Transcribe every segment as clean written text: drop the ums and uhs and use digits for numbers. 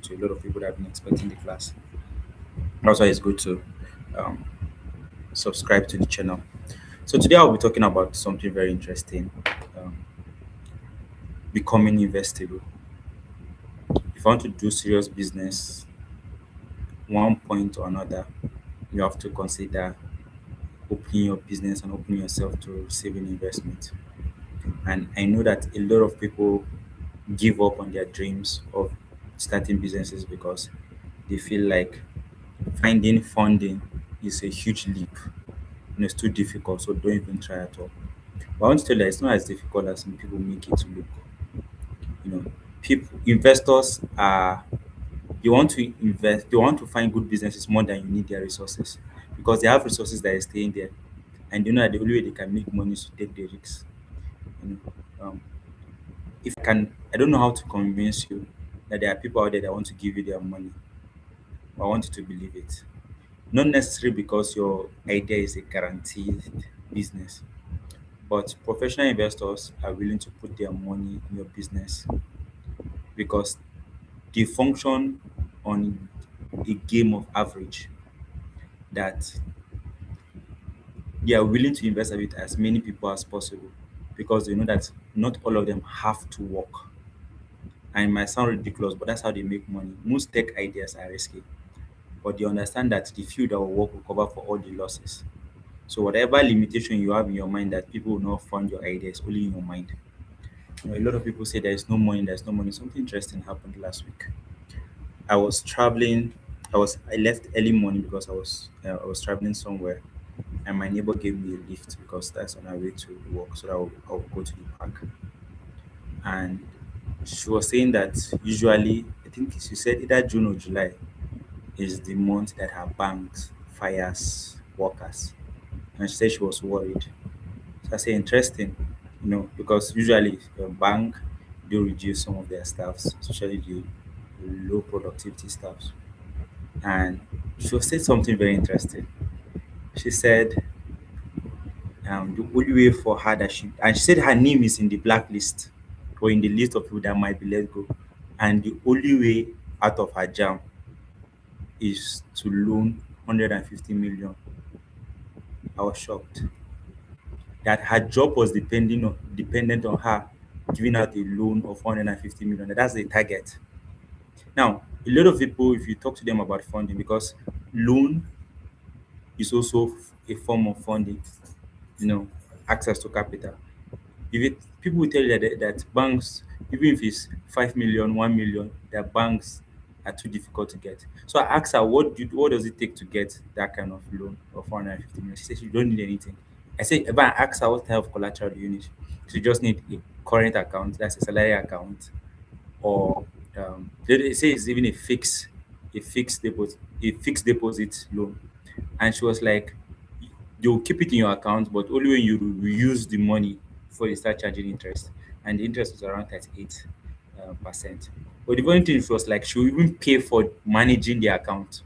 to a lot of people that have been expecting the class. That's why it's good to um, subscribe to the channel. So today I'll be talking about something very interesting, um, becoming investable. If you want to do serious business, one point or another, you have to consider opening your business and opening yourself to receiving investment. And I know that a lot of people give up on their dreams of starting businesses because they feel like finding funding is a huge leap. It's too difficult, so don't even try at all. But I want to tell you that it's not as difficult as some people make it look. You know, people, investors are, they want to invest, they want to find good businesses more than you need their resources because they have resources that are staying there, and they know that the only way they can make money is to take the risks. You know, if I can, I don't know how to convince you that there are people out there that want to give you their money, but I want you to believe it. Not necessarily because your idea is a guaranteed business, but professional investors are willing to put their money in your business because they function on a game of average, that they are willing to invest with as many people as possible because they know that not all of them have to work. And it might sound ridiculous, but that's how they make money. Most tech ideas are risky, but they understand that the few that will work will cover for all the losses. So whatever limitation you have in your mind that people will not fund your idea is only in your mind. A lot of people say there is no money, there's no money. Something interesting happened last week. I was traveling. I left early morning because I was traveling somewhere, and my neighbor gave me a lift because that's on our way to work, so that I'll go to the park. And she was saying that usually, I think she said either June or July is the month that her banks fires workers, and she said she was worried. So I say interesting, because usually a bank do reduce some of their staffs, especially the low productivity staffs. And she said something very interesting. She said the only way for her that she said her name is in the blacklist or in the list of people that might be let go. And the only way out of her jam is to loan 150 million. I was shocked that her job was dependent on her giving out a loan of 150 million. That's the target. Now, a lot of people, if you talk to them about funding, because loan is also a form of funding, you know, access to capital. People will tell you that banks, even if it's 5 million, 1 million, that banks are too difficult to get. So I asked her, what does it take to get that kind of loan of 450 million? She said she don't need anything. I said, if I asked her what type of collateral do you need, she just need a current account, that's a salary account, or they say it's even a fixed deposit loan. And she was like, you'll keep it in your account, but only when you use the money before they start charging interest. And the interest was around 38 percent. But the funny thing was like she will even pay for managing the account.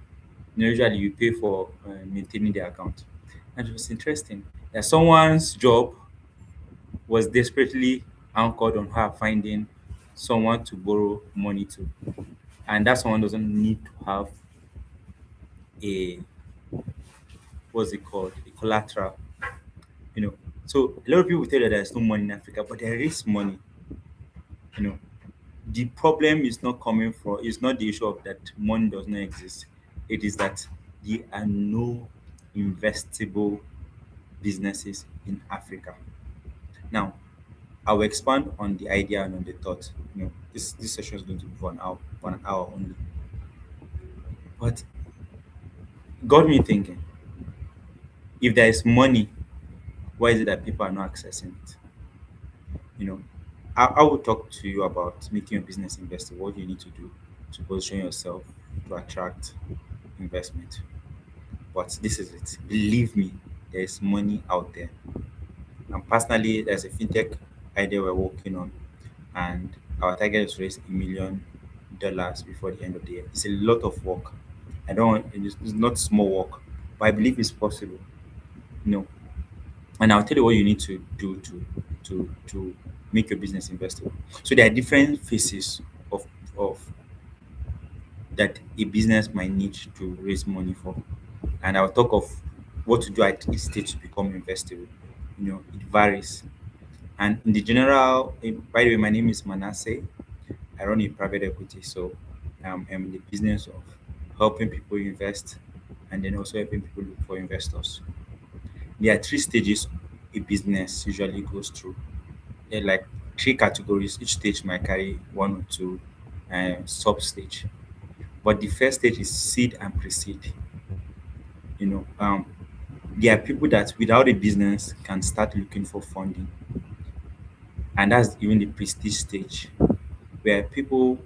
Usually you pay for maintaining the account. And it was interesting that someone's job was desperately anchored on her finding someone to borrow money to. And that someone doesn't need to have a, what's it called, a collateral. you know. So a lot of people tell you that there's no money in Africa, but there is money. You know, the problem is not coming from, it's not the issue of that money does not exist. It is that there are no investable businesses in Africa. Now, I will expand on the idea and on the thought. This session is going to be for an hour only. But got me thinking, if there is money, why is it that people are not accessing it? You know, I will talk to you about making your business investable, what you need to do to position yourself to attract investment. But this is it. Believe me, there is money out there. And personally, there's a fintech idea we're working on, and our target is to raise $1 million before the end of the year. It's a lot of work. I don't want, it's not small work, but I believe it's possible. You know, and I'll tell you what you need to do to make your business investable. So there are different phases of that a business might need to raise money for. And I'll talk of what to do at each stage to become investable. It varies. And in the general, by the way, my name is Manasseh. I run a private equity, so I'm in the business of helping people invest and then also helping people look for investors. There are three stages a business usually goes through. There are like three categories. Each stage might carry one or two sub stage. But the first stage is seed and pre-seed. You know, um, there are people that without a business can start looking for funding, and that's even the prestige stage, where people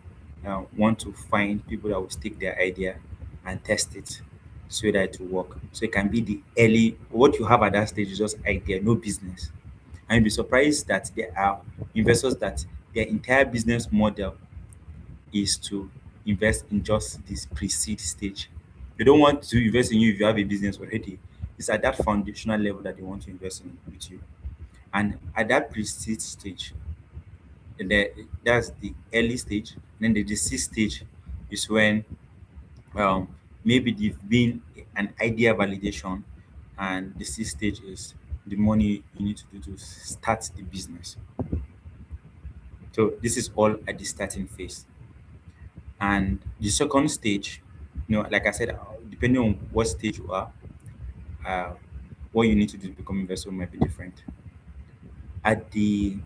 want to find people that will take their idea and test it so that it will work. So it can be the early, what you have at that stage is just idea, no business. And you'll be surprised that there are investors that their entire business model is to invest in just this pre-seed stage. They don't want to invest in you if you have a business already. It's at that foundational level that they want to invest in with you. And at that pre-seed stage, that's the early stage. And then the seed stage is when um, maybe they've been an idea validation, and the seed stage is the money you need to do to start the business. So this is all at the starting phase. And the second stage, like I said, depending on what stage you are, uh, what you need to do to become investor might be different. At the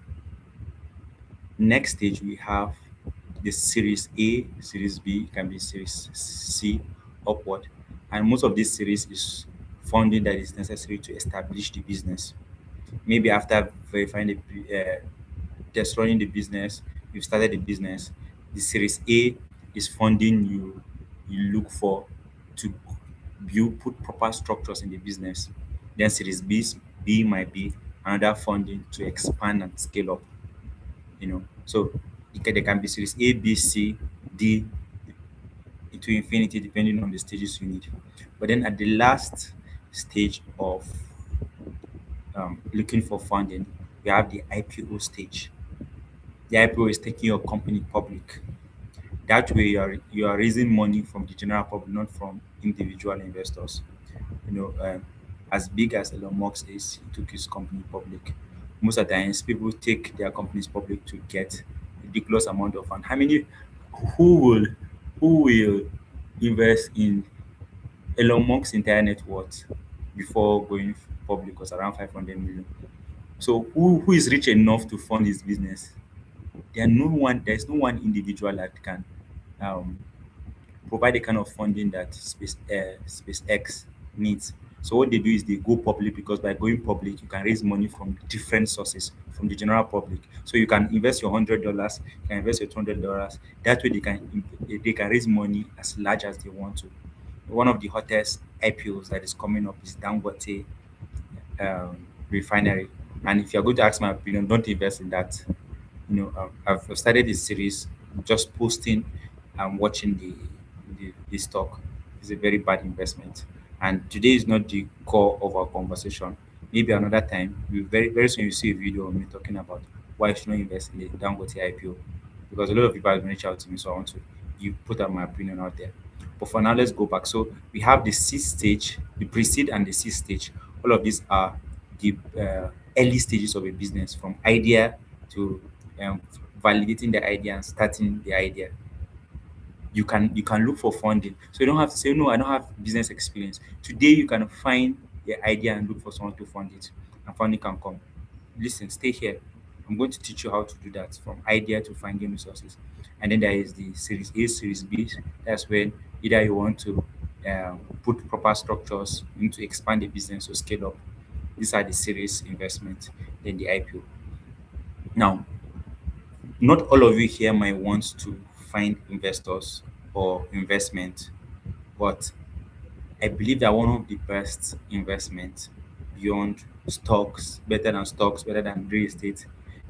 next stage, we have the series A, series B, can be series C, upward. And most of this series is funding that is necessary to establish the business. Maybe after verifying just running the business, you've started the business. The series A is funding you look for to build put proper structures in the business. Then series B might be another funding to expand and scale up. So there can be series A, B, C, D into infinity depending on the stages you need. But then at the last stage of looking for funding, we have the IPO stage. The IPO is taking your company public. That way, you are raising money from the general public, not from individual investors. You know, um, as big as Elon Musk is, he took his company public. Most of the times, people take their companies public to get ridiculous amount of fund. How many? Who will who will invest in Elon Musk's entire net worth before going public was around 500 million? So who is rich enough to fund his business? There's no one individual that can um, provide the kind of funding that SpaceX needs. So what they do is they go public, because by going public, you can raise money from different sources from the general public. So you can invest your $100, you can invest your $200. That way they can raise money as large as they want to. One of the hottest IPOs that is coming up is Dangote Refinery. And if you're going to ask my opinion, don't invest in that. I've started this series just posting and watching the stock. Is a very bad investment. And today is not the core of our conversation. Maybe another time, very very soon you see a video of me talking about why I should not invest in the Dangote IPO, because a lot of people have reached out to me, so I want to you put out my opinion out there. But for now, let's go back. So we have the seed stage, the pre-seed and the seed stage. All of these are the early stages of a business, from idea to um, validating the idea and starting the idea. You can look for funding, so you don't have to say, no, I don't have business experience. Today you can find the idea and look for someone to fund it, and funding can come. Listen, stay here. I'm going to teach you how to do that, from idea to finding resources. And then there is the series A, series B. That's when either you want to put proper structures into expand the business or scale up. These are the series investment. Then the IPO. Now, not all of you here might want to find investors or investment, but I believe that one of the best investments beyond stocks, better than real estate,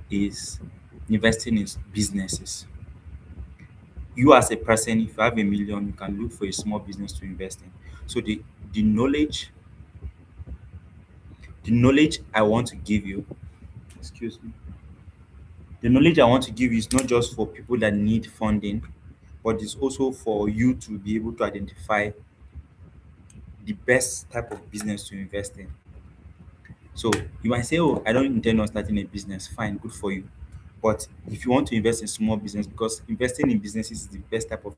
is investing in businesses. You as a person, if you have a million, you can look for a small business to invest in. So the knowledge, the knowledge I want to give you, excuse me, the knowledge I want to give you is not just for people that need funding, but it's also for you to be able to identify the best type of business to invest in. So you might say, "Oh, I don't intend on starting a business." Fine, good for you. But if you want to invest in small business, because investing in businesses is the best type of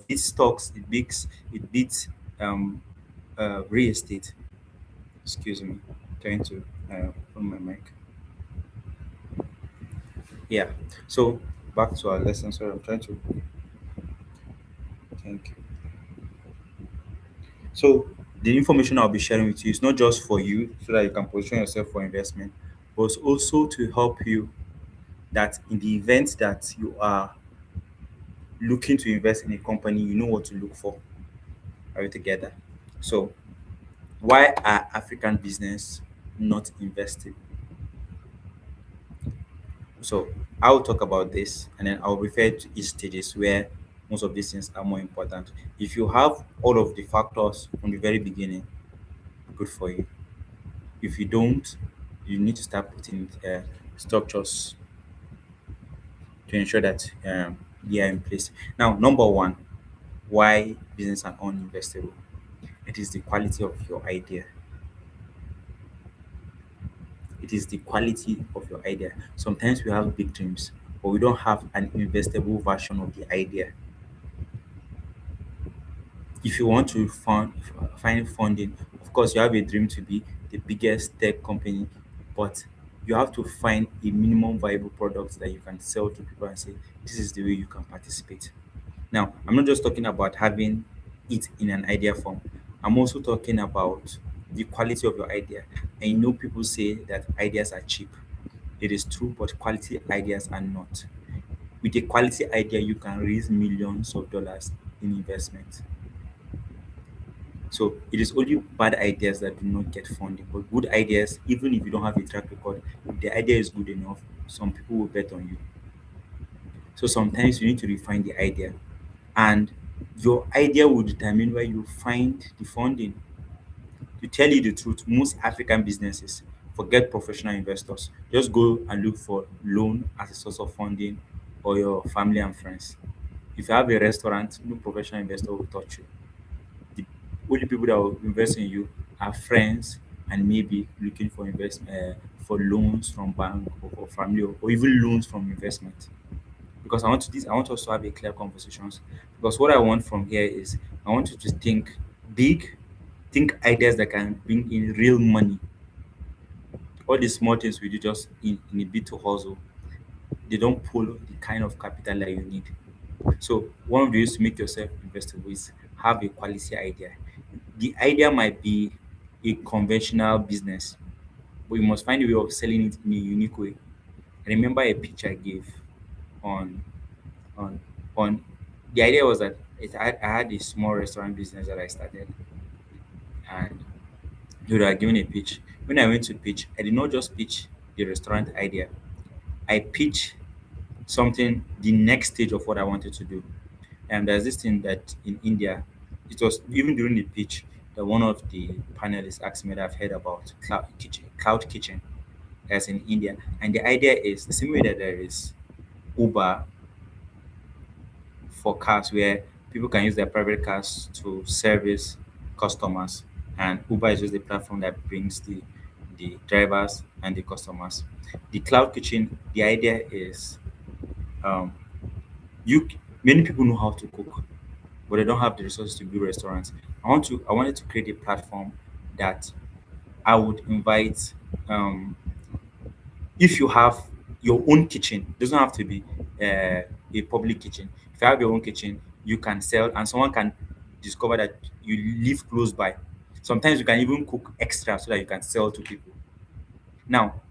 it stocks, it beats real estate. Excuse me, trying to open my mic. Yeah. So back to our lesson. Sorry, I'm trying to think. So the information I'll be sharing with you is not just for you so that you can position yourself for investment, but it's also to help you that in the event that you are looking to invest in a company, you know what to look for. Are we together? So why are African business not invested? So I'll talk about this and then I'll refer to each stages where most of these things are more important. If you have all of the factors from the very beginning, good for you. If you don't, you need to start putting structures to ensure that they are in place. Now, number one, why business are uninvestable? It is the quality of your idea. It is the quality of your idea. Sometimes we have big dreams, but we don't have an investable version of the idea. If you want to find funding, of course, you have a dream to be the biggest tech company, but you have to find a minimum viable product that you can sell to people and say, this is the way you can participate. Now, I'm not just talking about having it in an idea form. I'm also talking about the quality of your idea. And you know, people say that ideas are cheap. It is true, but quality ideas are not. With a quality idea, you can raise millions of dollars in investment. So it is only bad ideas that do not get funding. But good ideas, even if you don't have a track record, if the idea is good enough, some people will bet on you. So sometimes you need to refine the idea. And your idea will determine where you find the funding. To tell you the truth, most African businesses forget professional investors. Just go and look for loan as a source of funding or your family and friends. If you have a restaurant, no professional investor will touch you. The only people that will invest in you are friends and maybe looking for for loans from bank or family or even loans from investment. Because I want us to have a clear conversations. Because what I want from here is I want you to think big, think ideas that can bring in real money. All the small things we do just in a bit to hustle, they don't pull the kind of capital that you need. So one of the ways to make yourself investable is have a quality idea. The idea might be a conventional business, but you must find a way of selling it in a unique way. I remember a pitch I gave on on on the idea was that I had a small restaurant business that I started, and they were giving a pitch. When I went to pitch, I did not just pitch the restaurant idea. I pitched something the next stage of what I wanted to do. And there's this thing that in India, it was even during the pitch that one of the panelists asked me that I've heard about cloud kitchen as in India. And the idea is the same way that there is Uber for cars where people can use their private cars to service customers, and Uber is just the platform that brings the drivers and the customers. The cloud kitchen, the idea is um, many people know how to cook, but they don't have the resources to build restaurants. I wanted to create a platform that I would invite if you have your own kitchen, it doesn't have to be a public kitchen. If you have your own kitchen, you can sell, and someone can discover that you live close by. Sometimes you can even cook extra so that you can sell to people. Now,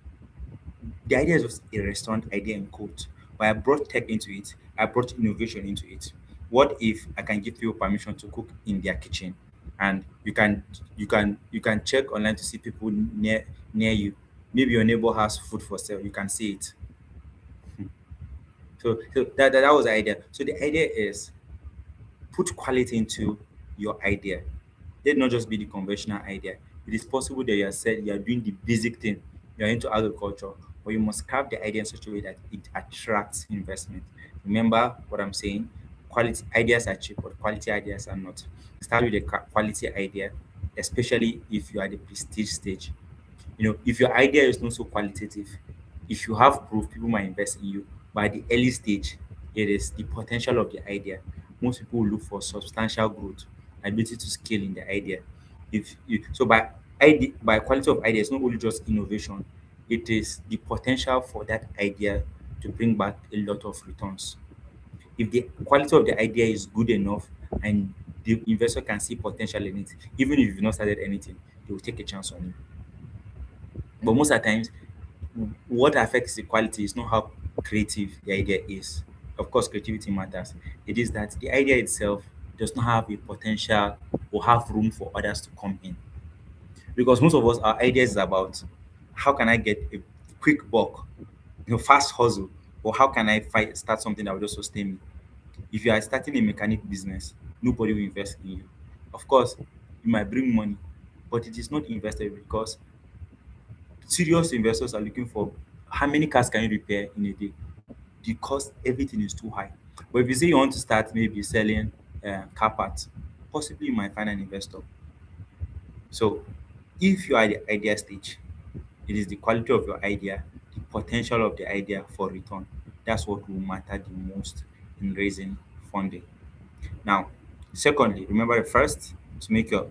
the idea is just a restaurant idea in quote, but I brought tech into it. I brought innovation into it. What if I can give people permission to cook in their kitchen, and you can check online to see people near you. Maybe your neighbor has food for sale. You can see it. So that was the idea. So the idea is put quality into your idea. Let not just be the conventional idea. It is possible that you are said you are doing the basic thing, you are into agriculture, but you must craft the idea in such a way that it attracts investment. Remember what I'm saying? quality ideas are cheap, but quality ideas are not. Start with a quality idea, especially if you are at the prestige stage. If your idea is not so qualitative, if you have proof, people might invest in you. But at the early stage, it is the potential of the idea. Most people will look for substantial growth, ability to scale in the idea. If you so by quality of idea, it's not only just innovation, it is the potential for that idea to bring back a lot of returns. If the quality of the idea is good enough and the investor can see potential in it, even if you've not started anything, they will take a chance on it. But most of the times, what affects the quality is not how creative the idea is. Of course, creativity matters. It is that the idea itself does not have a potential or have room for others to come in. Because most of us, our ideas is about how can I get a quick buck, fast hustle, or how can I start something that will just sustain me. If you are starting a mechanic business, nobody will invest in you. Of course, you might bring money, but it is not investable because serious investors are looking for how many cars can you repair in a day. The cost, everything is too high. But if you say you want to start maybe selling car parts, possibly you might find an investor. So if you are at the idea stage, it is the quality of your idea, the potential of the idea for return. That's what will matter the most in raising funding. Now, secondly, remember the first, to make your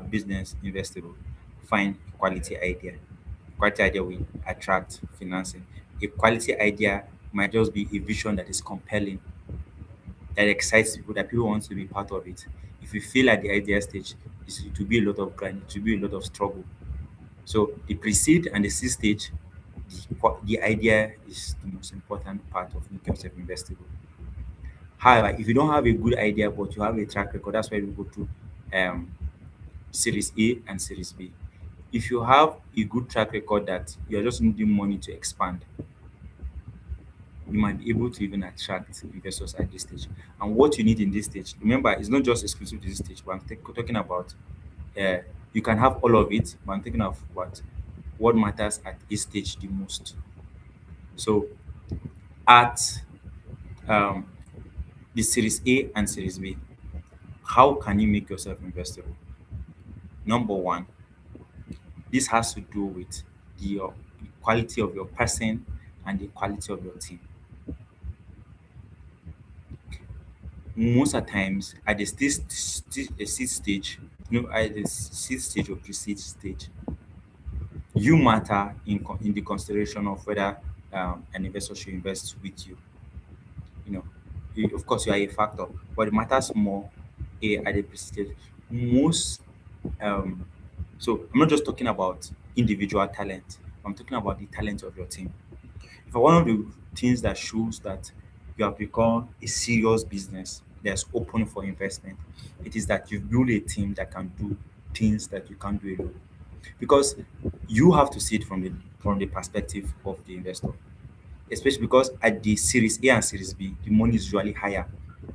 business investable, find a quality idea. Quality idea will attract financing. A quality idea might just be a vision that is compelling, that excites people, that people want to be part of it. If you feel at the idea stage, it will be a lot of grind, it will be a lot of struggle. So the pre-seed and the seed stage, the idea is the most important part of making yourself investable. However, if you don't have a good idea but you have a track record, that's why we go to um, Series A and Series B. If you have a good track record that you're just needing money to expand, you might be able to even attract investors at this stage. And what you need in this stage, remember, it's not just exclusive to this stage, but I'm talking about you can have all of it, but I'm thinking of what matters at this stage the most. So at um, the Series A and Series B, how can you make yourself investable? Number one, this has to do with the quality of your person and the quality of your team. Most of the times, at the seed stage, at the seed stage or pre-seed stage, you matter in the consideration of whether an investor should invest with you. You know, of course, you are a factor, but it matters more at the pre-seed stage. Most um, so I'm not just talking about individual talent. I'm talking about the talent of your team. If one of the things that shows that you have become a serious business that's open for investment, it is that you've built a team that can do things that you can't do alone. Because you have to see it from the perspective of the investor, especially because at the Series A and Series B, the money is usually higher.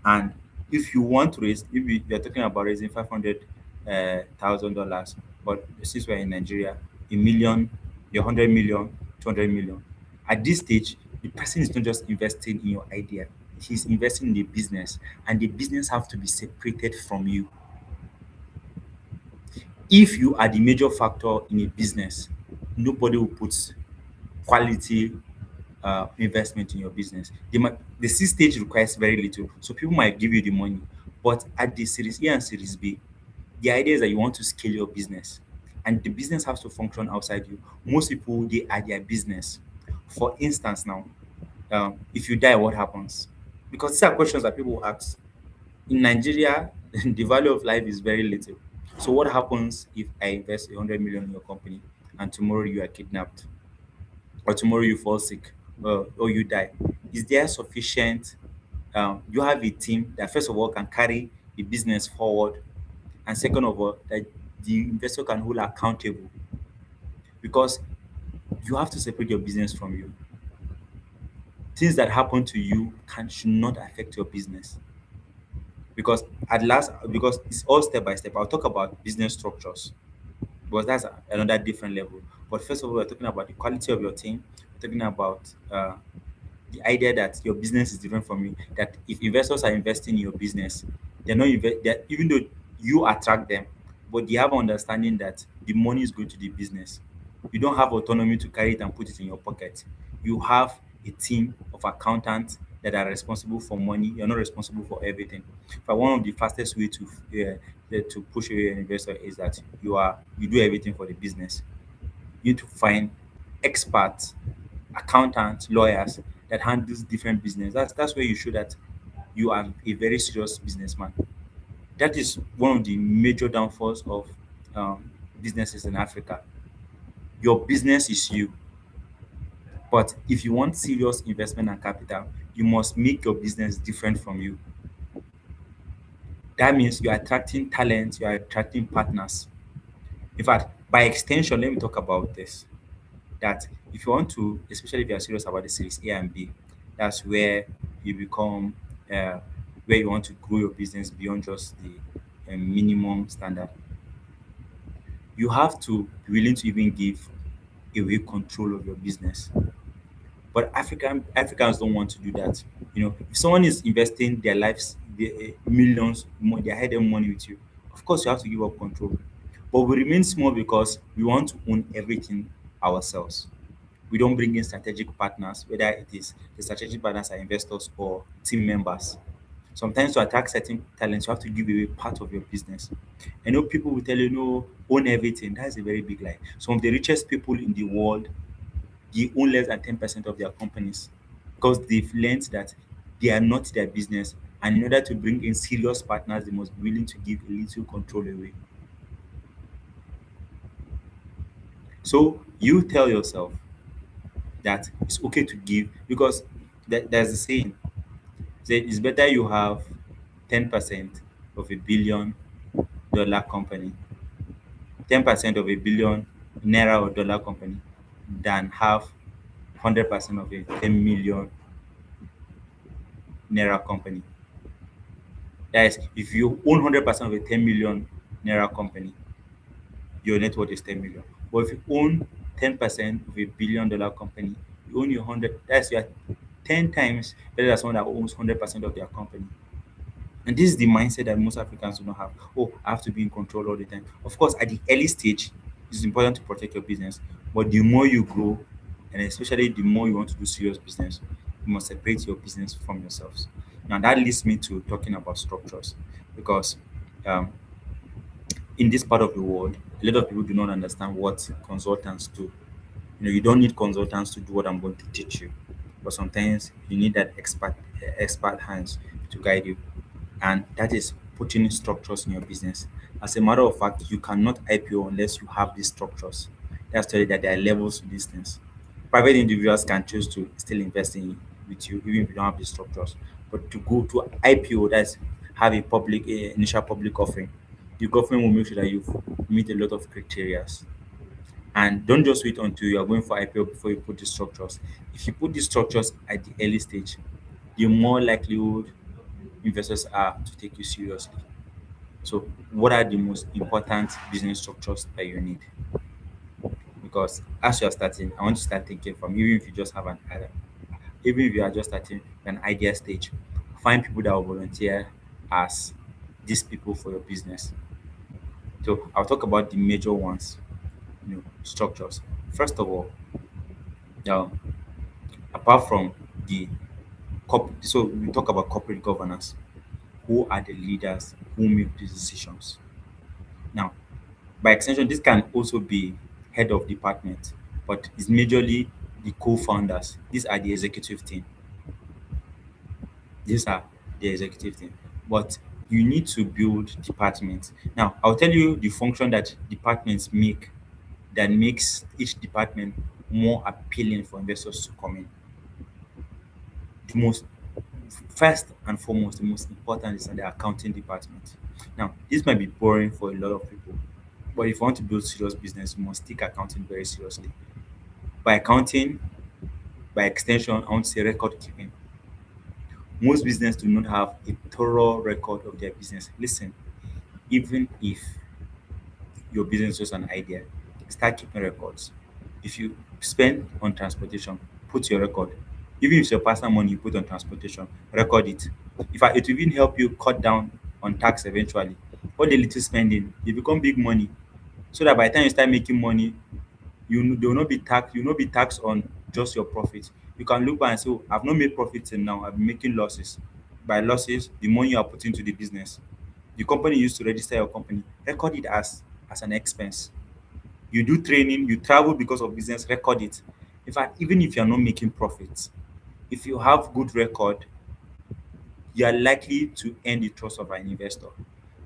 And if you want to raise, if we are talking about raising $500,000, but since we're in Nigeria, a million, 100 million, 200 million. At this stage, the person is not just investing in your idea; he's investing in the business, and the business have to be separated from you. If you are the major factor in a business, nobody will put quality investment in your business. The C stage requires very little, so people might give you the money. But at the Series A and Series B, the idea is that you want to scale your business, and the business has to function outside you. Most people, they are their business. For instance, now, if you die, what happens? Because these are questions that people ask. In Nigeria, the value of life is very little. So what happens if I invest 100 million in your company and tomorrow you are kidnapped, or tomorrow you fall sick, or you die? Is there sufficient? You have a team that first of all can carry the business forward, and second of all, that the investor can hold accountable, because you have to separate your business from you. Things that happen to you should not affect your business, because it's all step by step. I'll talk about business structures, because that's another different level. But first of all, we're talking about the quality of your team. We're talking about the idea that your business is different from you. That if investors are investing in your business, they're not that even though you attract them, but they have understanding that the money is going to the business. You don't have autonomy to carry it and put it in your pocket. You have a team of accountants that are responsible for money. You're not responsible for everything. But one of the fastest way to push away an investor is that you do everything for the business. You need to find experts, accountants, lawyers that handles different business. That's where you show that you are a very serious businessman. That is one of the major downfalls of businesses in Africa. Your business is you, but if you want serious investment and capital, you must make your business different from you. That means you are attracting talent, you are attracting partners. In fact, by extension, let me talk about this. That if you want to, especially if you are serious about the series A and B, that's where you become, uh, where you want to grow your business beyond just the minimum standard. You have to be willing to even give away control of your business. But Africans don't want to do that. If someone is investing their lives, millions, their hard-earned money with you, of course you have to give up control. But we remain small because we want to own everything ourselves. We don't bring in strategic partners, whether it is the strategic partners are investors or team members. Sometimes to attract certain talents, you have to give away part of your business. I know people will tell you, no, own everything. That's a very big lie. Some of the richest people in the world, they own less than 10% of their companies because they've learned that they are not their business. And in order to bring in serious partners, they must be willing to give a little control away. So you tell yourself that it's okay to give because there's a saying, say it's better you have 10% of a billion-dollar company, 10% of a billion naira or dollar company than have 100% of a 10 million naira company. That is, if you own 100% of a 10 million naira company, your net worth is 10 million. But if you own 10% of a billion-dollar company, you own your 100, that's your 10 times better than someone that owns 100% of their company. And this is the mindset that most Africans do not have. Oh, I have to be in control all the time. Of course, at the early stage, it's important to protect your business. But the more you grow, and especially the more you want to do serious business, you must separate your business from yourselves. Now, that leads me to talking about structures because um, in this part of the world, a lot of people do not understand what consultants do. You don't need consultants to do what I'm going to teach you, but sometimes you need that expert hands to guide you, and that is putting structures in your business. As a matter of fact, you cannot IPO unless you have these structures. That's tell you that there are levels to these things. Private individuals can choose to still invest in with you even if you don't have the structures. But to go to IPO, that's have a initial public offering. The government will make sure that you meet a lot of criteria. And don't just wait until you are going for IPO before you put the structures. If you put the structures at the early stage, the more likelihood investors are to take you seriously. So, what are the most important business structures that you need? Because as you are starting, I want to start thinking from even if you just have an idea, even if you are just starting an idea stage, find people that will volunteer as these people for your business. So, I'll talk about the major ones, structures. First of all, um, apart from the so we talk about corporate governance. Who are the leaders who make these decisions? Now, by extension, this can also be head of department, but it's majorly the co-founders. These are the executive team. These are the executive team. But you need to build departments. Now, I'll tell you the function that departments make that makes each department more appealing for investors to come in. The most first and foremost, the most important is the accounting department. Now, this might be boring for a lot of people, but if you want to build serious business, you must take accounting very seriously. By accounting, by extension, I want to say record keeping. Most business do not have a thorough record of their business. Listen, even if your business is just an idea, start keeping records. If you spend on transportation, put your record. Even if it's your personal money you put on transportation, record it. In fact, it will even help you cut down on tax eventually. All the little spending, it become big money. So that by the time you start making money, there will not be tax, you will not be taxed on just your profit. You can look back and say, oh, I've not made profit till now, I've been making losses. By losses, the money you are putting to the business. The company used to register your company, record it as an expense. You do training, you travel because of business, record it. In fact, even if you're not making profits, if you have good record, you are likely to earn the trust of an investor.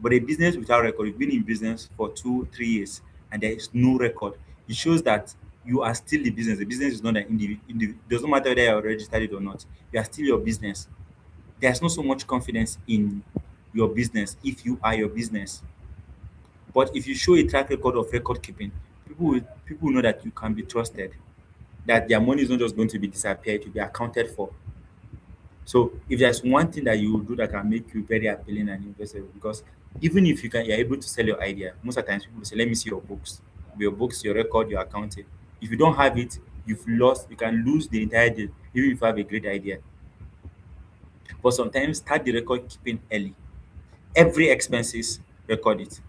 But a business without record, you've been in business for 2 3 years and there is no record, it shows that you are still the business. The business is not an individual. Doesn't matter whether you're registered it or not, you are still your business. There's not so much confidence in your business if you are your business. But if you show a track record of record keeping, people will know that you can be trusted, that their money is not just going to be disappeared, to be accounted for. So if there's one thing that you will do that can make you very appealing and investable, because even if you're able to sell your idea, most of the times people will say, "Let me see your books, your record, your accounting." If you don't have it, you've lost. You can lose the entire deal, even if you have a great idea. But sometimes start the record keeping early. Every expenses, record it.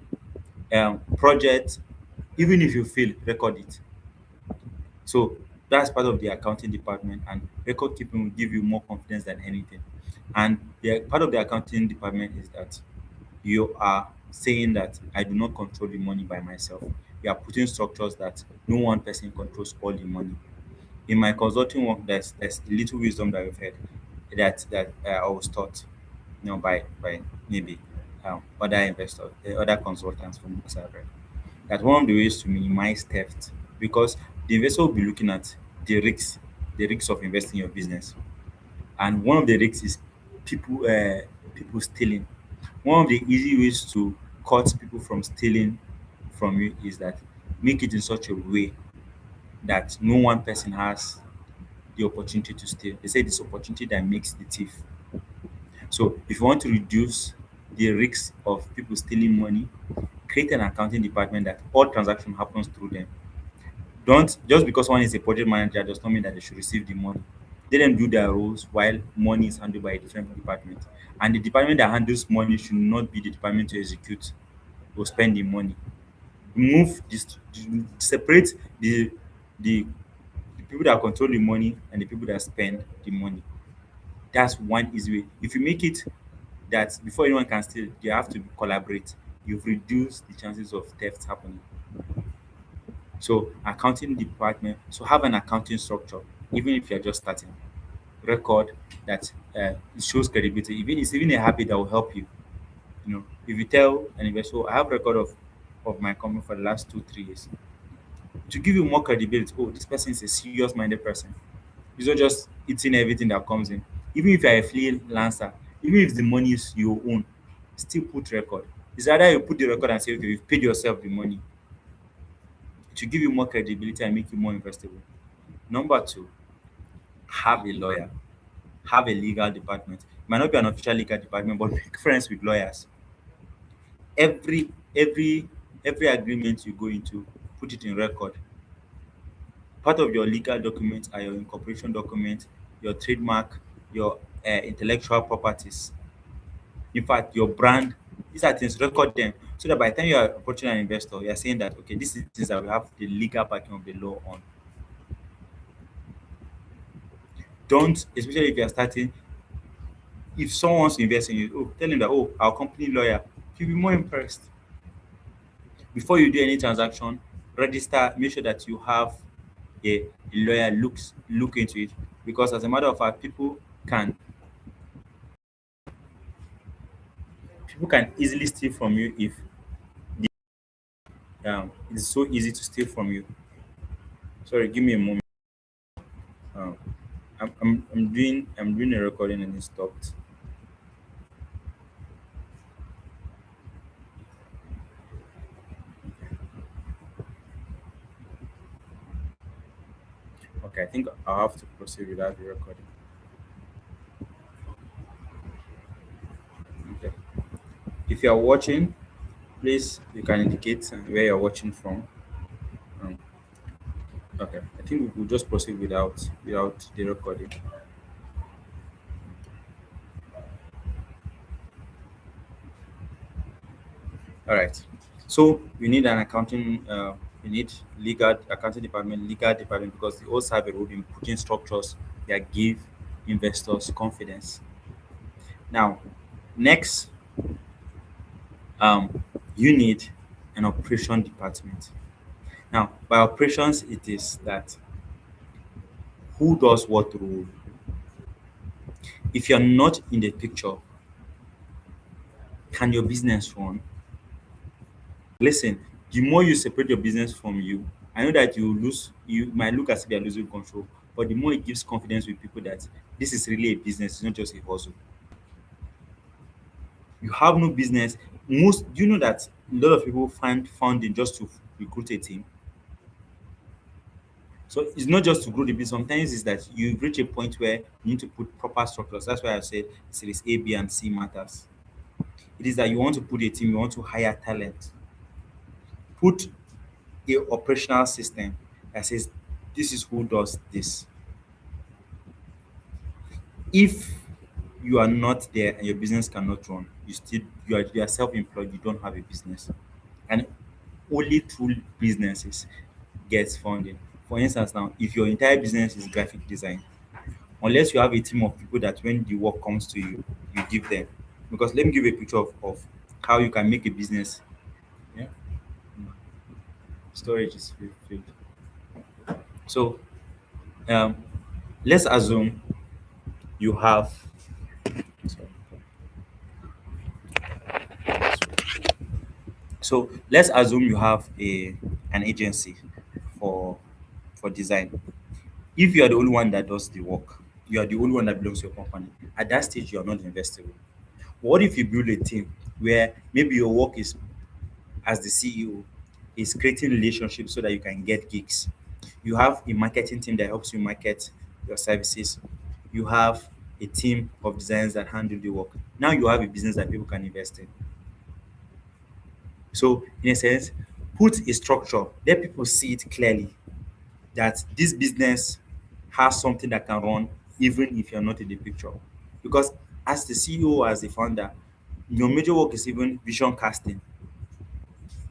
Project, even if you fail, record it. So that's part of the accounting department, and record keeping will give you more confidence than anything. And the part of the accounting department is that you are saying that I do not control the money by myself. You are putting structures that no one person controls all the money. In my consulting work, there's a little wisdom that we've heard that I was taught, by maybe other investors, other consultants from books I've read. That one of the ways to minimize theft, because the investor will be looking at the risks of investing in your business, and one of the risks is people stealing. One of the easy ways to cut people from stealing from you is that make it in such a way that no one person has the opportunity to steal. They say it's opportunity that makes the thief. So if you want to reduce the risks of people stealing money, create an accounting department that all transaction happens through them. Don't just because one is a project manager does not mean that they should receive the money. Let them do their roles while money is handled by a different department. And the department that handles money should not be the department to execute or spend the money. Move this, separate the the people that control the money and the people that spend the money. That's one easy way. If you make it that before anyone can steal, they have to collaborate, you've reduced the chances of theft happening. So accounting department, so have an accounting structure, even if you're just starting. Record that it shows credibility. Even it's even a habit that will help you. If you tell an investor, "Oh, I have record of my company for the last 2 3 years," to give you more credibility. Oh, this person is a serious minded person. It's not just eating everything that comes in. Even if you're a freelancer, even if the money is your own, still put record. It's either you put the record and say, okay, you've paid yourself the money. To give you more credibility and make you more investable. Number two, have a lawyer, have a legal department. It might not be an official legal department, but make friends with lawyers. Every agreement you go into, put it in record. Part of your legal documents are your incorporation document, your trademark, your intellectual properties. In fact, your brand. These are things, record them so that by the time you are approaching an investor, you are saying that, okay, this is things that we have the legal backing of the law on. Don't, especially if you are starting, if someone wants to invest in you, oh, tell him that, oh, our company lawyer, he'll be more impressed. Before you do any transaction, register, make sure that you have a lawyer look into it, because as a matter of fact, people can easily steal from you if it's so easy to steal from you. Sorry, give me a moment. Um, I'm doing a recording and it stopped. Okay, I think I'll have to proceed without the recording. Okay. If you are watching, please you can indicate where you're watching from. Um, okay, I think we'll just proceed without the recording. All right. So we need an accounting. We need legal accounting department, legal department because they also have a role in putting structures that give investors confidence. Now, next, you need an operation department. Now, by operations, it is that who does what role. If you're not in the picture, can your business run? Listen, the more you separate your business from you, I know that you might look as if you're losing control, but the more it gives confidence with people that this is really a business, it's not just a hustle. You have no business. Do you know that a lot of people find funding just to recruit a team? So it's not just to grow the business. Sometimes it's that you reach a point where you need to put proper structures. That's why I said series A, B, and C matters. It is that you want to put a team, you want to hire talent. Put a operational system that says this is who does this. If you are not there and your business cannot run, you are self-employed, you don't have a business. And only through businesses gets funding. For instance, now if your entire business is graphic design, unless you have a team of people that when the work comes to you, you give them. Because let me give you a picture of how you can make a business. Yeah, storage is filled. So um, let's assume you have. Sorry. So let's assume you have an agency for design. If you are the only one that does the work, you are the only one that belongs to your company. At that stage, you are not investable. What if you build a team where maybe your work is as the CEO is creating relationships so that you can get gigs. You have a marketing team that helps you market your services. You have a team of designers that handle the work. Now you have a business that people can invest in. So, in a sense, put a structure, let people see it clearly that this business has something that can run even if you're not in the picture. Because as the CEO, as the founder, your major work is even vision casting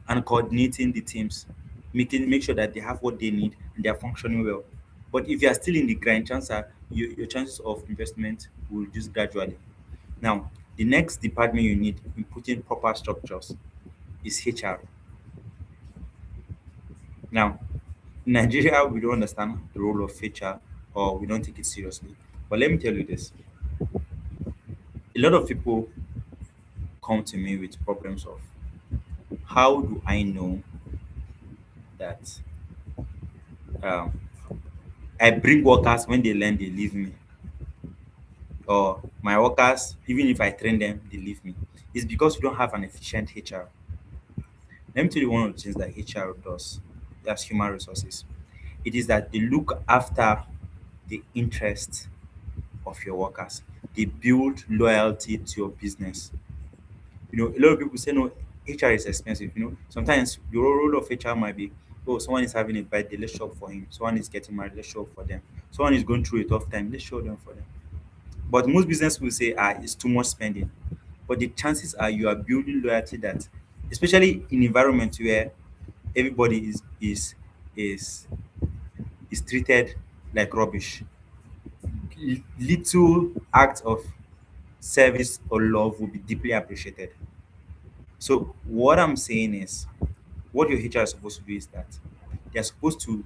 and coordinating the teams, make sure that they have what they need and they are functioning well. But if you are still in the grind, your chances of investment will reduce gradually. Now, the next department you need in putting proper structures is HR. Now, in Nigeria, we don't understand the role of HR or we don't take it seriously. But let me tell you this: a lot of people come to me with problems of how do I know that um, I bring workers when they learn, they leave me, or my workers, even if I train them, they leave me. It's because we don't have an efficient HR. Let me tell you one of the things that HR does. That's human resources. It is that they look after the interest of your workers. They build loyalty to your business. A lot of people say no, HR is expensive. Sometimes the role of HR might be, oh, someone is having a bad day, let's shop for him. Someone is getting married, let's shop for them. Someone is going through a tough time, let's show them for them. But most business will say, it's too much spending. But the chances are you are building loyalty that, especially in environments where everybody is is treated like rubbish. Little acts of service or love will be deeply appreciated. So what I'm saying is, what your HR is supposed to do is that they're supposed to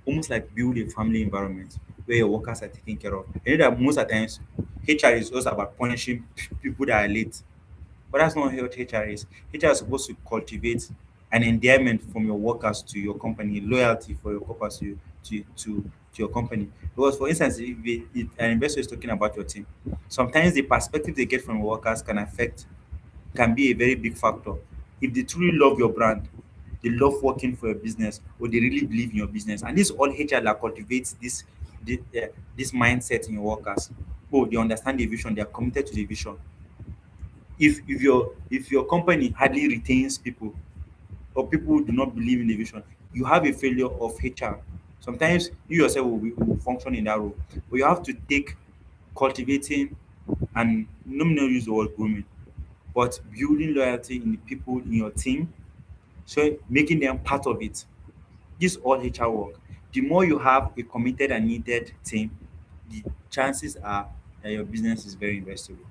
almost like build a family environment where your workers are taken care of. You know that most of the times HR is also about punishing people that are late. But that's not what HR is. HR is supposed to cultivate an endearment from your workers to your company, loyalty for your workers to your company. Because, for instance, if an investor is talking about your team, sometimes the perspective they get from workers can be a very big factor. If they truly love your brand, they love working for your business, or they really believe in your business, and this all HR that cultivates this mindset in your workers. Oh, they understand the vision, they are committed to the vision. If your company hardly retains people or people do not believe in the vision, you have a failure of HR. Sometimes you yourself will function in that role, but you have to take cultivating and let me not use the word grooming. but building loyalty in the people in your team, so making them part of it. This all HR work. The more you have a committed and needed team, the chances are that your business is very investable.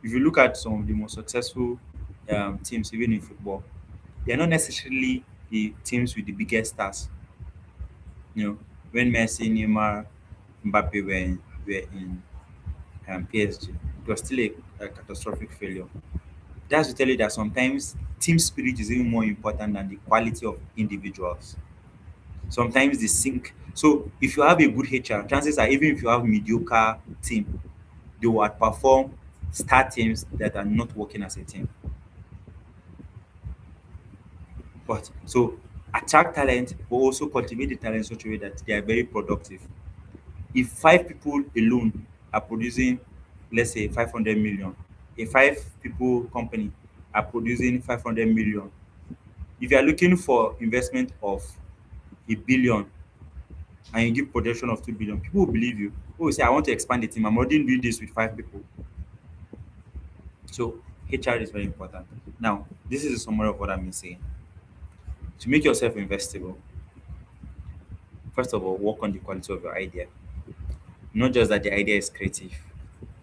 If you look at some of the most successful teams, even in football, they're not necessarily the teams with the biggest stars. You know, when Messi, Neymar, Mbappe were in PSG, it was still a catastrophic failure. That's to tell you that sometimes team spirit is even more important than the quality of individuals. Sometimes they sink. So if you have a good HR, chances are even if you have mediocre team, they will outperform star teams that are not working as a team. But so attract talent, but also cultivate the talent in such a way that they are very productive. If five people alone are producing, let's say 500 million, a five people company are producing 500 million. If you are looking for investment of a billion and you give projection of 2 billion, people will believe you. People will say, I want to expand the team. I'm already doing this with five people. So HR is very important. Now, this is a summary of what I'm saying. To make yourself investable, first of all, work on the quality of your idea. Not just that the idea is creative,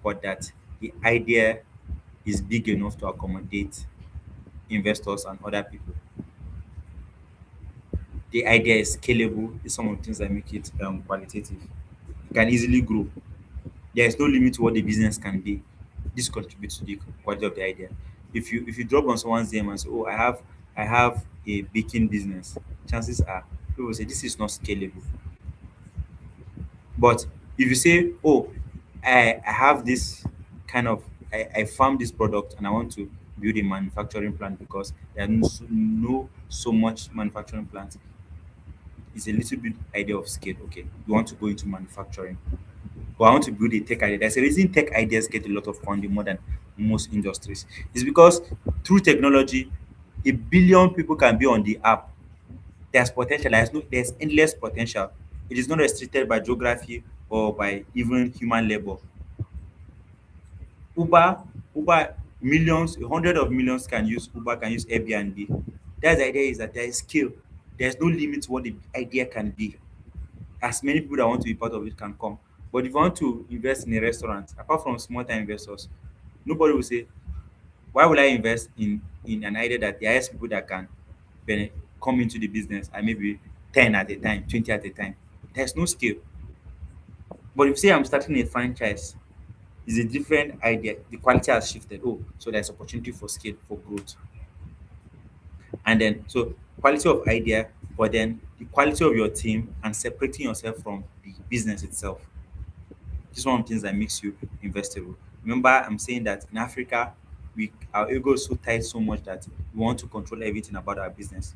but that the idea is big enough to accommodate investors and other people. The idea is scalable. These some of the things that make it qualitative. It can easily grow. There is no limit to what the business can be. This contributes to the quality of the idea. If you drop on someone's DM and say, "Oh, I have a baking business," chances are people will say this is not scalable. But if you say, "Oh, I have this kind of I farm this product and I want to build a manufacturing plant because there are no so much manufacturing plants," it's a little bit idea of scale. Okay, you want to go into manufacturing, but I want to build a tech idea. There's a reason tech ideas get a lot of funding more than most industries. It's because through technology, a billion people can be on the app. There's potential. There's endless potential. It is not restricted by geography or by even human labor. Uber, Uber millions, a hundred of millions can use Uber, can use Airbnb. That's the idea is that there is skill. There's no limit to what the idea can be. As many people that want to be part of it can come. But if you want to invest in a restaurant, apart from small time investors, nobody will say, why would I invest in an idea that there is people that can come into the business and maybe 10 at a time, 20 at a time. There's no skill. But if you say I'm starting a franchise, it's a different idea. The quality has shifted. Oh, so there's opportunity for scale, for growth. And then so quality of idea, but then the quality of your team and separating yourself from the business itself. This is one of the things that makes you investable. Remember, I'm saying that in Africa, we our ego is so tight so much that we want to control everything about our business.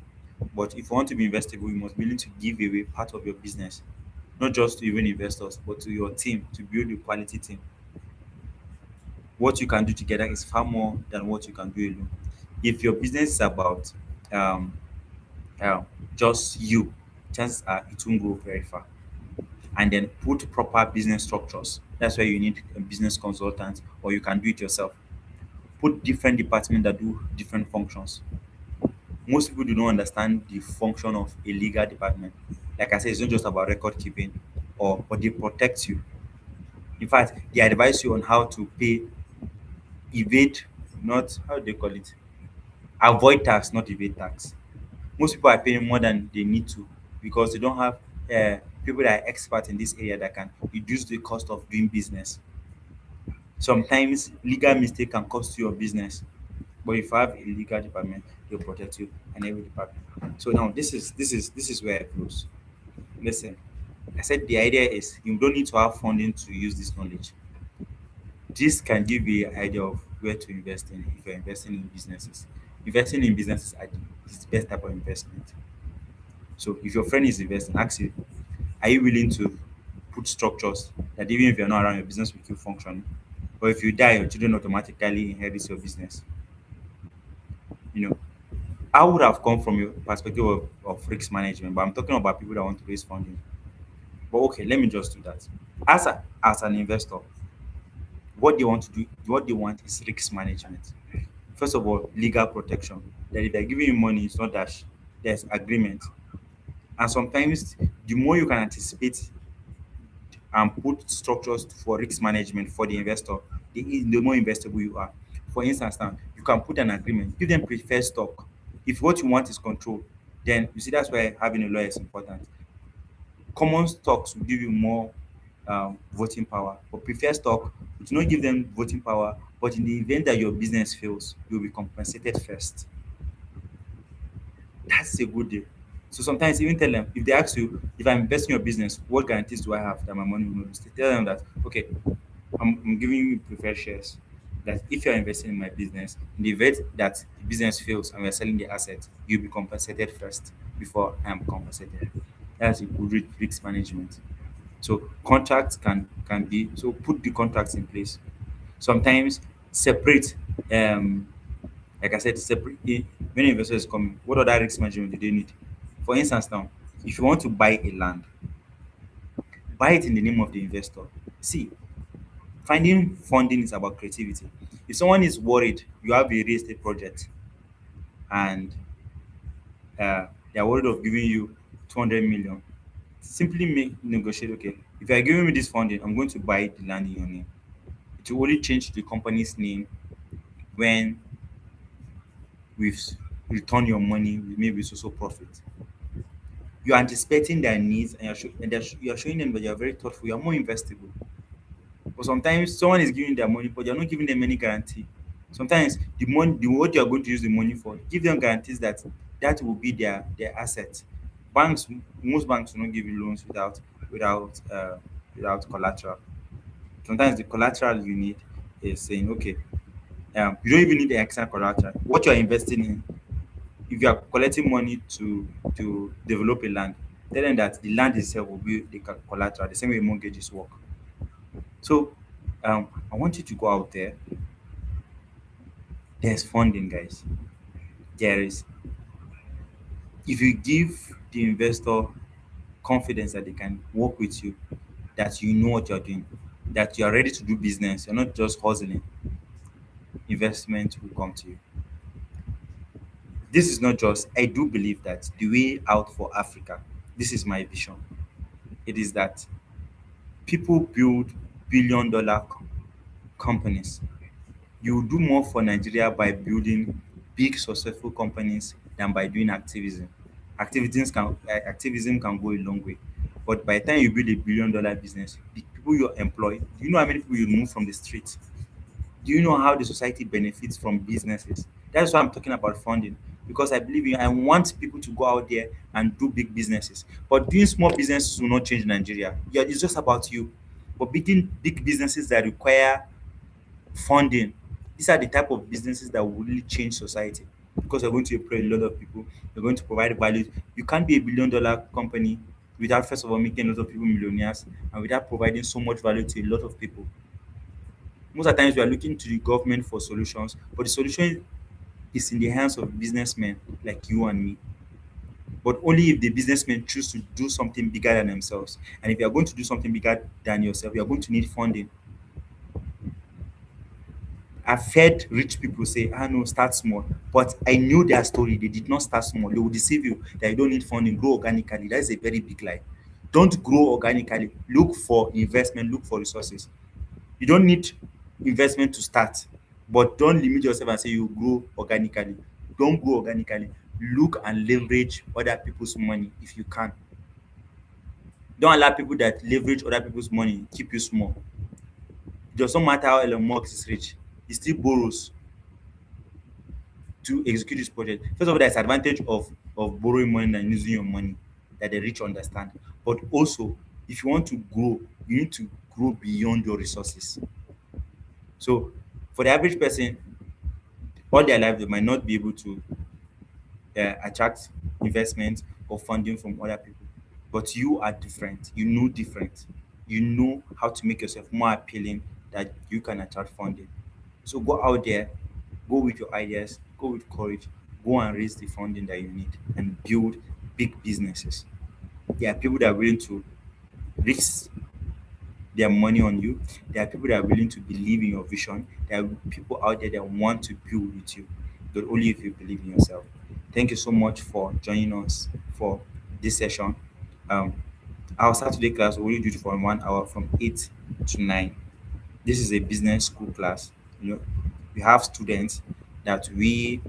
But if you want to be investable, you must be willing to give away part of your business, not just to even investors, but to your team to build a quality team. What you can do together is far more than what you can do alone. If your business is about um, um, just you, chances are it won't go very far. And then put proper business structures. That's why you need a business consultant, or you can do it yourself. Put different departments that do different functions. Most people do not understand the function of a legal department. Like I said, it's not just about record keeping, or but they protect you. In fact, they advise you on how to pay, evade, not how do they call it, avoid tax, not evade tax. Most people are paying more than they need to because they don't have people that are experts in this area that can reduce the cost of doing business. Sometimes legal mistake can cost you your business, but if you have a legal department, they'll protect you and every department. So now this is where I close. Listen, I said the idea is you don't need to have funding to use this knowledge. This can give you an idea of where to invest in if you're investing in businesses. Investing in businesses is the best type of investment. So if your friend is investing, ask you, are you willing to put structures that even if you're not around, your business will keep functioning? Or if you die, your children automatically inherit your business. You know, I would have come from your perspective of risk management, but I'm talking about people that want to raise funding. But okay, let me just do that. As an investor, what they want to do, what they want is risk management. First of all, legal protection. That if they're giving you money, it's not dash. There's agreement. And sometimes the more you can anticipate and put structures for risk management for the investor, the more investable you are. For instance, now you can put an agreement, give them preferred stock. If what you want is control, then you see that's why having a lawyer is important. Common stocks will give you more voting power, but preferred stock will not give them voting power. But in the event that your business fails, you'll be compensated first. That's a good deal. So sometimes even tell them if they ask you, if I'm investing in your business, what guarantees do I have that my money will not lose? Tell them that okay, I'm giving you preferred shares. That if you're investing in my business, in the event that the business fails and we're selling the asset, you'll be compensated first before I'm compensated. That's a good risk management. So contracts can be so put the contracts in place. Sometimes separate like I said, separate when investors come, what other risk management do they need? For instance, now, if you want to buy a land, buy it in the name of the investor. See, finding funding is about creativity. If someone is worried, you have a real estate project and they are worried of giving you 200 million, simply make negotiate. Okay, if you are giving me this funding, I'm going to buy the land in your name. It will only change the company's name when we've returned your money with maybe so profit. You're anticipating their needs and you're showing them that you're very thoughtful, you're more investable. But sometimes someone is giving their money, but you're not giving them any guarantee. Sometimes the money, what you're going to use the money for, give them guarantees that that will be their asset. Banks, most banks will not give you loans without without collateral. Sometimes the collateral you need is saying, okay, you don't even need the extra collateral. What you're investing in, if you are collecting money to develop a land, tell them that the land itself will be the collateral, the same way mortgages work. So I want you to go out there. There's funding, guys. There is. If you give the investor confidence that they can work with you, that you know what you're doing, that you are ready to do business, you're not just hustling, investment will come to you. This is not just, I do believe that the way out for Africa, this is my vision. It is that people build billion-dollar companies. You will do more for Nigeria by building big successful companies than by doing activism. Activism can go a long way. But by the time you build a billion-dollar business, the people you employ, do you know how many people you remove from the streets? Do you know how the society benefits from businesses? That's why I'm talking about funding. Because I want people to go out there and do big businesses. But doing small businesses will not change Nigeria. Yeah, it's just about you. But building big businesses that require funding, these are the type of businesses that will really change society. Because you're going to employ a lot of people, you're going to provide value. You can't be a billion-dollar company without first of all making a lot of people millionaires and without providing so much value to a lot of people. Most of the times we are looking to the government for solutions, but the solution is in the hands of businessmen like you and me. But only if the businessmen choose to do something bigger than themselves. And if you are going to do something bigger than yourself, you are going to need funding. I've heard rich people say, ah no, start small. But I knew their story. They did not start small. They will deceive you that you don't need funding, grow organically. That is a very big lie. Don't grow organically. Look for investment, look for resources. You don't need investment to start, but don't limit yourself and say you grow organically. Don't grow organically. Look and leverage other people's money if you can. Don't allow people that leverage other people's money keep you small. It doesn't matter how Elon Musk is rich, he still borrows to execute this project. First of all, there's advantage of borrowing money and using your money that the rich understand. But also, if you want to grow, you need to grow beyond your resources. So for the average person, all their life they might not be able to attract investment or funding from other people. But you are different. You know different. You know how to make yourself more appealing that you can attract funding. So go out there, go with your ideas, go with courage, go and raise the funding that you need and build big businesses. There are people that are willing to risk their money on you. There are people that are willing to believe in your vision. There are people out there that want to build with you, but only if you believe in yourself. Thank you so much for joining us for this session. Um, our Saturday class we only do it for 1 hour from 8 to 9. This is a business school class. You know, we have students that we,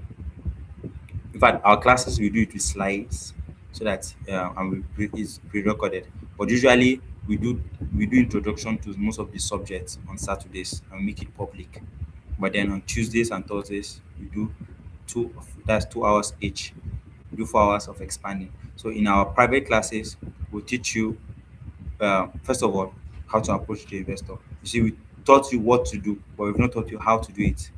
in fact, our classes we do it with slides so that and it's pre-recorded. But usually we do introduction to most of the subjects on Saturdays and make it public. But then on Tuesdays and Thursdays we do that's 2 hours each. We do 4 hours of expanding. So in our private classes, we'll teach you first of all how to approach the investor. You see, we taught you what to do, but we've not taught you how to do it.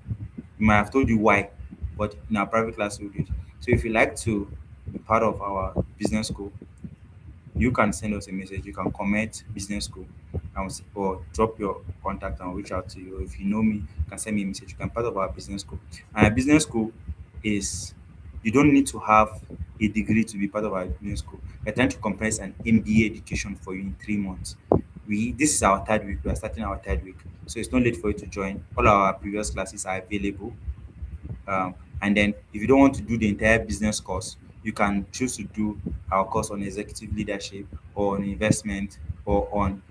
We might have told you why, but in our private class we'll do it. So if you like to be part of our business school, you can send us a message. You can comment business school or drop your contact and reach out to you. If you know me, you can send me a message. You can be part of our business school. And our business school is, you don't need to have a degree to be part of our business school. We're trying to compress an MBA education for you in 3 months. This is our third week. We are starting our third week. So it's not late for you to join. All our previous classes are available. And then if you don't want to do the entire business course, you can choose to do our course on executive leadership or on investment or on,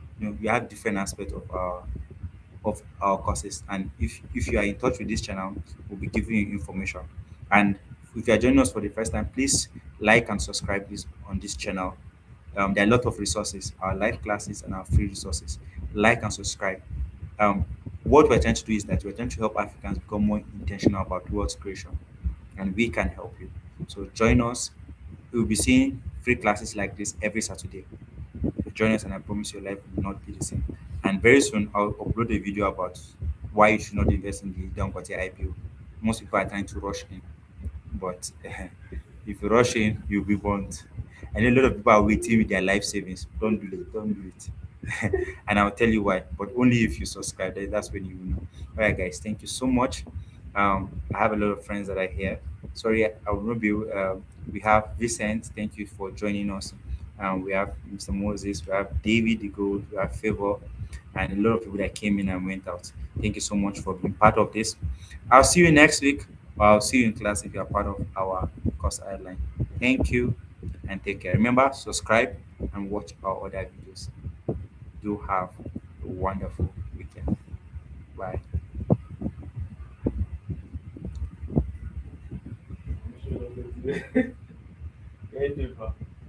we have different aspects of our courses. And if you are in touch with this channel, we'll be giving you information. And if you are joining us for the first time, please like and subscribe this on this channel. There are a lot of resources, our live classes and our free resources. Like and subscribe. um, what we're trying to do is that we're trying to help Africans become more intentional about wealth creation, and we can help you. So join us. We'll be seeing free classes like this every Saturday. Join us, and I promise your life will not be the same. And very soon, I'll upload a video about why you should not invest in the Dangote IPO. Most people are trying to rush in, but if you rush in, you'll be burnt. I know a lot of people are waiting with their life savings. Don't do it. Don't do it. And I'll tell you why. But only if you subscribe. That's when you will know. All right, guys. Thank you so much. I have a lot of friends that are here. Sorry, I will not be. We have Vicent. Thank you for joining us. We have Mr. Moses. We have David the Gold. We have Favor, and a lot of people that came in and went out. Thank you so much for being part of this. I'll see you next week. Or I'll see you in class if you are part of our course outline. Thank you and take care. Remember, subscribe and watch our other videos. Do have a wonderful weekend. Bye.